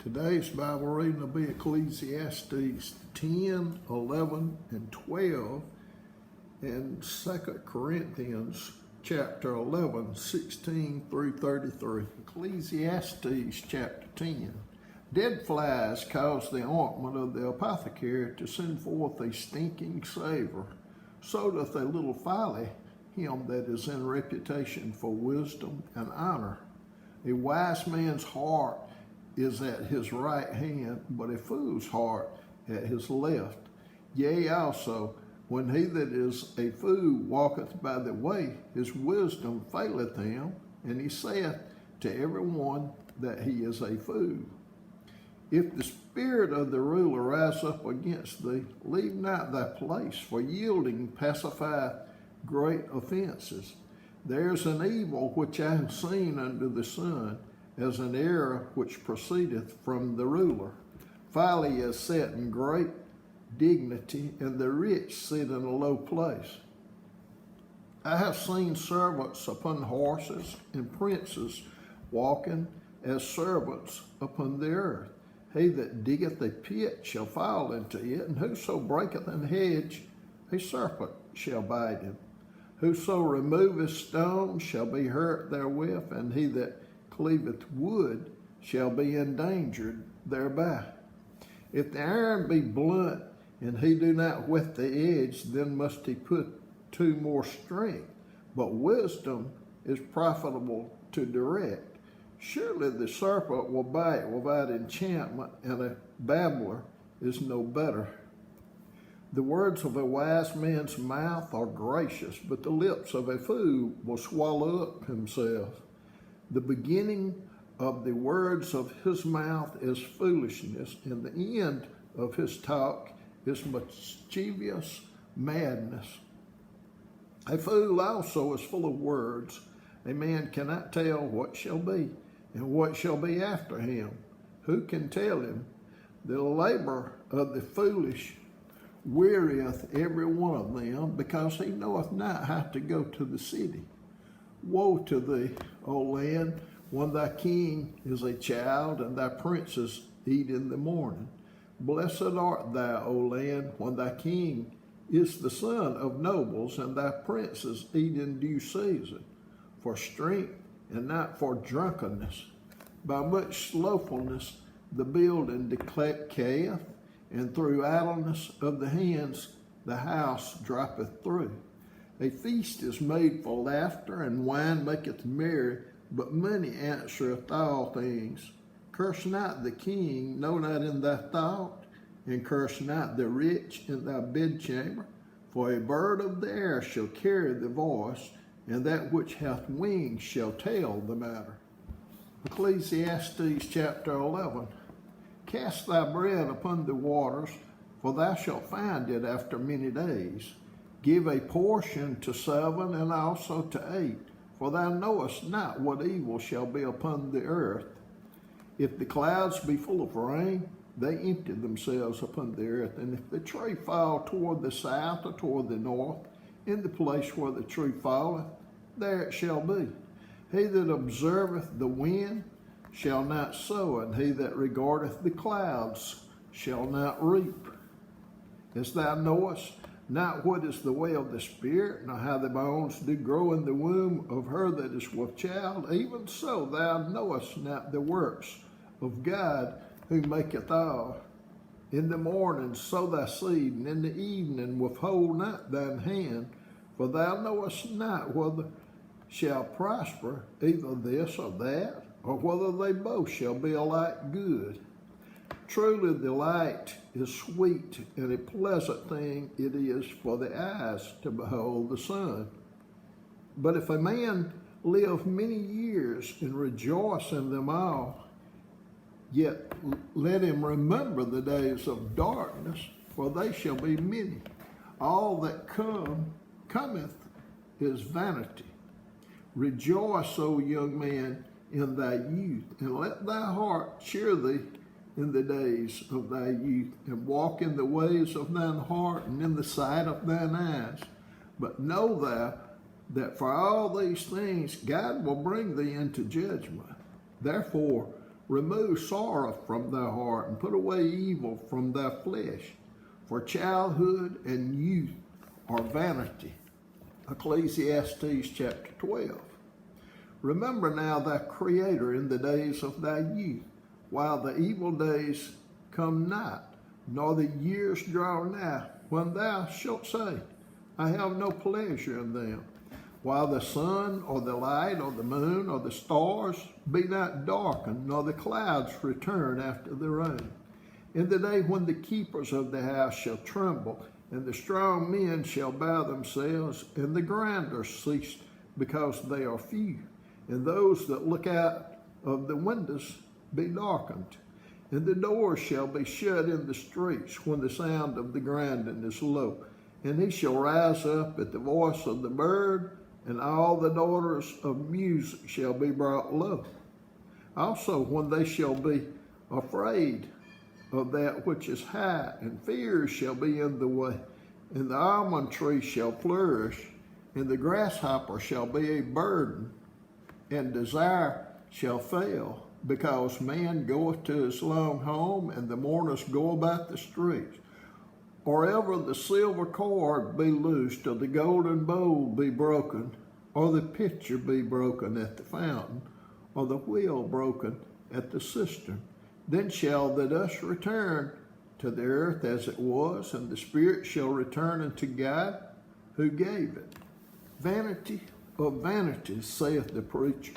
Today's Bible reading will be Ecclesiastes 10, 11, and 12, and 2 Corinthians chapter 11, 16 through 33. Ecclesiastes chapter 10. Dead flies cause the ointment of the apothecary to send forth a stinking savor. So doth a little folly him that is in reputation for wisdom and honor. A wise man's heart is at his right hand, but a fool's heart at his left. Yea, also, when he that is a fool walketh by the way, his wisdom faileth him, and he saith to every one that he is a fool. If the spirit of the ruler rise up against thee, leave not thy place, for yielding pacifieth great offenses. There's an evil which I have seen under the sun, as an error which proceedeth from the ruler. Folly is set in great dignity, and the rich sit in a low place. I have seen servants upon horses, and princes walking as servants upon the earth. He that diggeth a pit shall fall into it, and whoso breaketh an hedge, a serpent shall bite him. Whoso removeth stones shall be hurt therewith, and he that cleaveth wood shall be endangered thereby. If the iron be blunt, and he do not whet the edge, then must he put to more strength. But wisdom is profitable to direct. Surely the serpent will bite without enchantment, and a babbler is no better. The words of a wise man's mouth are gracious, but the lips of a fool will swallow up himself. The beginning of the words of his mouth is foolishness, and the end of his talk is mischievous madness. A fool also is full of words. A man cannot tell what shall be, and what shall be after him. Who can tell him? The labor of the foolish wearieth every one of them, because he knoweth not how to go to the city. Woe to thee, O land, when thy king is a child, and thy princes eat in the morning. Blessed art thou, O land, when thy king is the son of nobles, and thy princes eat in due season, for strength and not for drunkenness. By much slothfulness the building decayeth, and through idleness of the hands the house droppeth through. A feast is made for laughter, and wine maketh merry, but money answereth all things. Curse not the king, no, not in thy thought, and curse not the rich in thy bedchamber. For a bird of the air shall carry the voice, and that which hath wings shall tell the matter. Ecclesiastes chapter 11. Cast thy bread upon the waters, for thou shalt find it after many days. Give a portion to 7 and also to 8, for thou knowest not what evil shall be upon the earth. If the clouds be full of rain, they empty themselves upon the earth. And if the tree fall toward the south or toward the north, in the place where the tree falleth, there it shall be. He that observeth the wind shall not sow, and he that regardeth the clouds shall not reap. As thou knowest not what is the way of the spirit, nor how the bones do grow in the womb of her that is with child, even so thou knowest not the works of God who maketh all. In the morning sow thy seed, and in the evening withhold not thine hand, for thou knowest not whether shall prosper either this or that, or whether they both shall be alike good. Truly the light is sweet, and a pleasant thing it is for the eyes to behold the sun. But if a man live many years and rejoice in them all, yet let him remember the days of darkness, for they shall be many. All that cometh is vanity. Rejoice, O young man, in thy youth, and let thy heart cheer thee in the days of thy youth, and walk in the ways of thine heart, and in the sight of thine eyes. But know thou that for all these things God will bring thee into judgment. Therefore Remove sorrow from thy heart, and put away evil from thy flesh. For childhood and youth are vanity. Ecclesiastes chapter 12. Remember now thy Creator in the days of thy youth, while the evil days come not, nor the years draw nigh, when thou shalt say, I have no pleasure in them. While the sun or the light or the moon or the stars be not darkened, nor the clouds return after the rain. In the day when the keepers of the house shall tremble, and the strong men shall bow themselves, and the grinders cease because they are few, and those that look out of the windows be darkened. And the doors shall be shut in the streets when the sound of the grinding is low. And he shall rise up at the voice of the bird, and all the daughters of music shall be brought low. Also, when they shall be afraid of that which is high, and fear shall be in the way, and the almond tree shall flourish, and the grasshopper shall be a burden, and desire shall fail, because man goeth to his long home, and the mourners go about the streets. Or ever the silver cord be loosed, or the golden bowl be broken, or the pitcher be broken at the fountain, or the wheel broken at the cistern. Then shall the dust return to the earth as it was, and the spirit shall return unto God who gave it. Vanity of vanities, saith the preacher.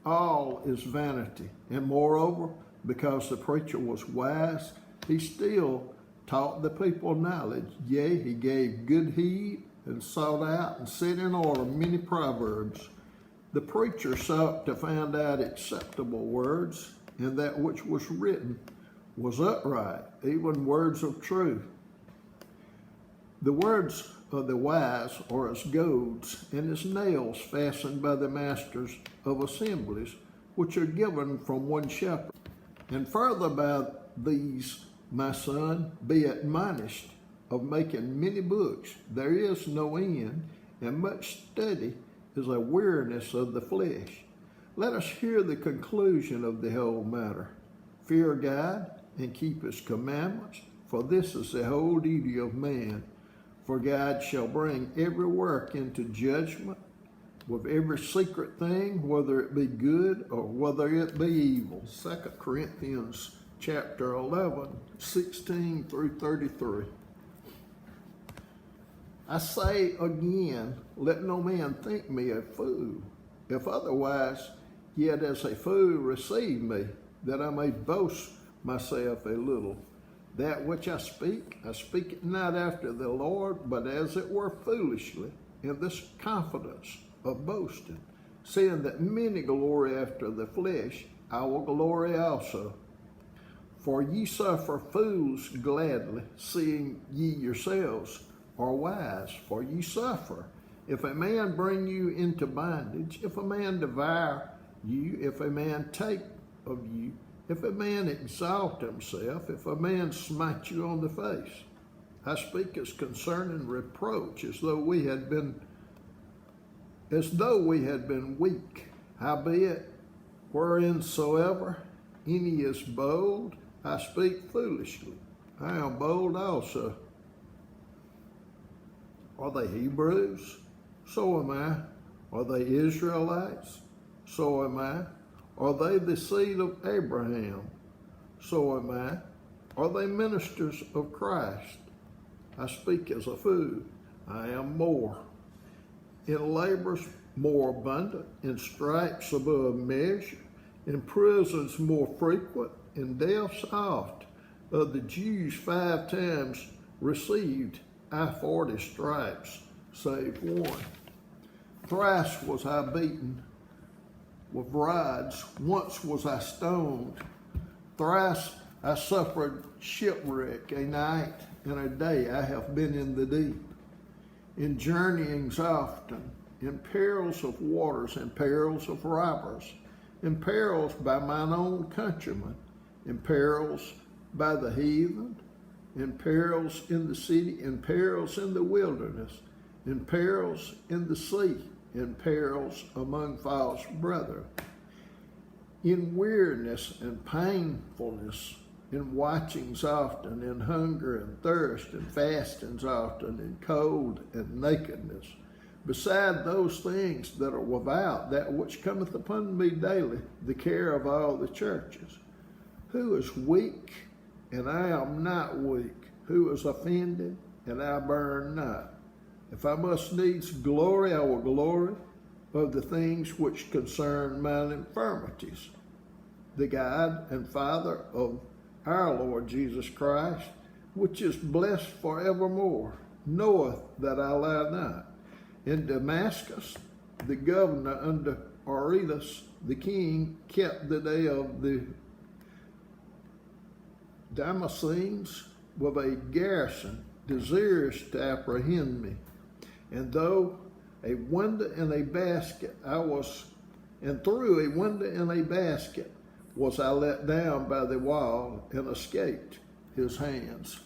All is vanity. And moreover, because the preacher was wise, he still taught the people knowledge. Yea, he gave good heed, and sought out and set in order many proverbs. The preacher sought to find out acceptable words, and that which was written was upright, even words of truth. The words of the wise are as goads, and as nails fastened by the masters of assemblies, which are given from one shepherd. And further by these, my son, be admonished of making many books. There is no end, and much study is a weariness of the flesh. Let us hear the conclusion of the whole matter. Fear God and keep his commandments, for this is the whole duty of man. For God shall bring every work into judgment, with every secret thing, whether it be good or whether it be evil. 2 Corinthians chapter 11, 16 through 33. I say again, let no man think me a fool. If otherwise, yet as a fool receive me, that I may boast myself a little. That which I speak it not after the Lord, but as it were foolishly, in this confidence of boasting, seeing that many glory after the flesh, I will glory also. For ye suffer fools gladly, seeing ye yourselves are wise, for ye suffer. If a man bring you into bondage, if a man devour you, if a man take of you, if a man exalt himself, if a man smite you on the face. I speak as concerning reproach, as though we had been weak. Howbeit, whereinsoever any is bold, I speak foolishly. I am bold also. Are they Hebrews? So am I. Are they Israelites? So am I. Are they the seed of Abraham? So am I. Are they ministers of Christ? I speak as a fool. I am more. In labors more abundant, in stripes above measure, in prisons more frequent, in deaths oft. Of the Jews 5 times received I 40 stripes, save one. Thrice was I beaten with rods, once was I stoned. Thrice I suffered shipwreck, a night and a day I have been in the deep. In journeyings often, in perils of waters, in perils of robbers, in perils by mine own countrymen, in perils by the heathen, in perils in the city, in perils in the wilderness, in perils in the sea, in perils among false brethren, in weariness and painfulness, in watchings often, in hunger and thirst, and fastings often, in cold and nakedness. Beside those things that are without, that which cometh upon me daily, the care of all the churches. Who is weak, and I am not weak? Who is offended, and I burn not? If I must needs glory, I will glory of the things which concern mine infirmities. The God and Father of our Lord Jesus Christ, which is blessed forevermore, knoweth that I lie not. In Damascus, the governor under Aretas the king kept the day of the Damascenes with a garrison, desirous to apprehend me. And though a window in a basket through a window in a basket was I let down by the wall and escaped his hands.